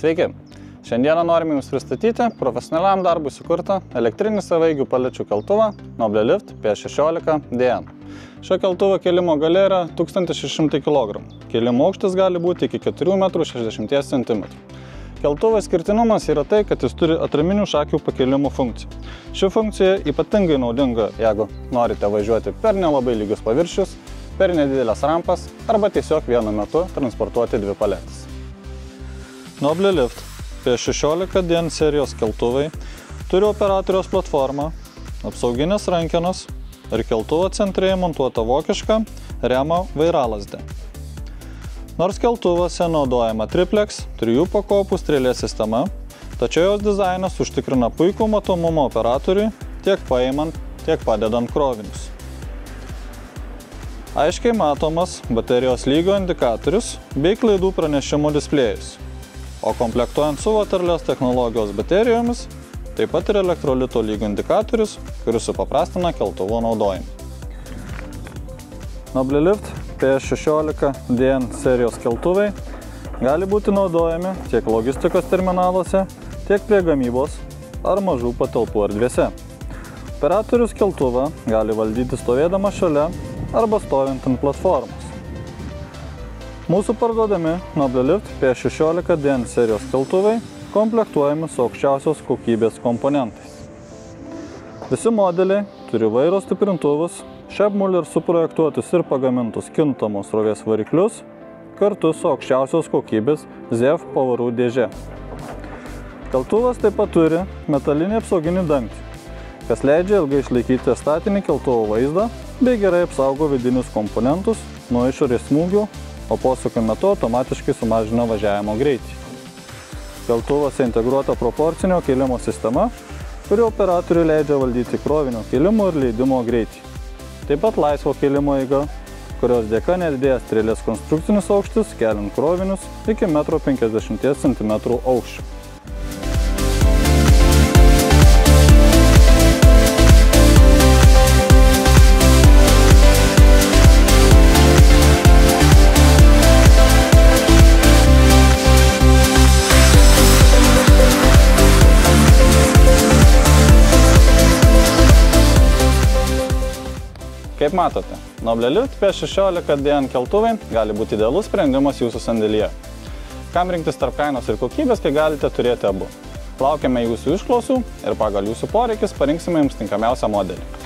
Sveiki! Šiandieną norime Jums pristatyti profesionaliam darbui sukurtą elektrinį savaigių palečių keltuvą Noblelift P16DN. Šio keltuvo kelimo galia yra 1600 kg. Kelimo aukštis gali būti iki 4,60 cm. Keltuvo išskirtinumas yra tai, kad jis turi atraminių šakių pakelimo funkciją. Ši funkcija ypatingai naudinga, jeigu norite važiuoti per nelabai lygius paviršius, per nedidelės rampas arba tiesiog vienu metu transportuoti dvi paletes. Noblelift P16DN serijos keltuvai turi operatoriaus platformą, apsauginės rankenos ir keltuvo centre montuota vokiška Remo vairalazdę. Nors keltuvuose naudojama triplex 3 pakopų strėlės sistema, tačiau jos dizainas užtikrina puikų matomumą operatoriui tiek paimant, tiek padedant krovinius. Aiškiai matomas baterijos lygio indikatorius bei klaidų pranešimų displėjus, o komplektuojant su Waterless technologijos baterijomis, taip pat ir elektrolito lygio indikatorius, kuris supaprastina keltuvo naudojimą. Noblelift P16DN serijos keltuvai gali būti naudojami tiek logistikos terminaluose, tiek prie gamybos ar mažų patalpų erdvėse. Operatorius keltuvą gali valdyti stovėdama šalia arba stovint ant platformos. Mūsų parduodami Noblelift P16DN serijos keltuvai komplektuojami su aukščiausios kokybės komponentais. Visi modeliai turi vairo stiprintuvus, Shep Muller suprojektuotus ir pagamintus kintamos srovės variklius kartu su aukščiausios kokybės ZF pavarų dėže. Keltuvas taip pat turi metalinį apsauginį dangtį, kas leidžia ilgai išlaikyti statinį keltuvo vaizdą bei gerai apsaugo vidinius komponentus nuo išorės smūgių, o posūkio metu automatiškai sumažina važiavimo greitį. Keltuvuose integruota proporcinio kėlimo sistema, kuri operatoriui leidžia valdyti krovinio kėlimo ir leidimo greitį. Taip pat laisvo kėlimo eiga, kurios dėka nedidėja strėlės konstrukcinis aukštis, keliant krovinius iki 1,50 cm aukščio. Kaip matote, Noblelift P16DN keltuvai gali būti idealus sprendimas jūsų sandėlyje. Kam rinktis tarp kainos ir kokybės, kai galite turėti abu. Laukiame jūsų išklausų ir pagal jūsų poreikis parinksime jums tinkamiausią modelį.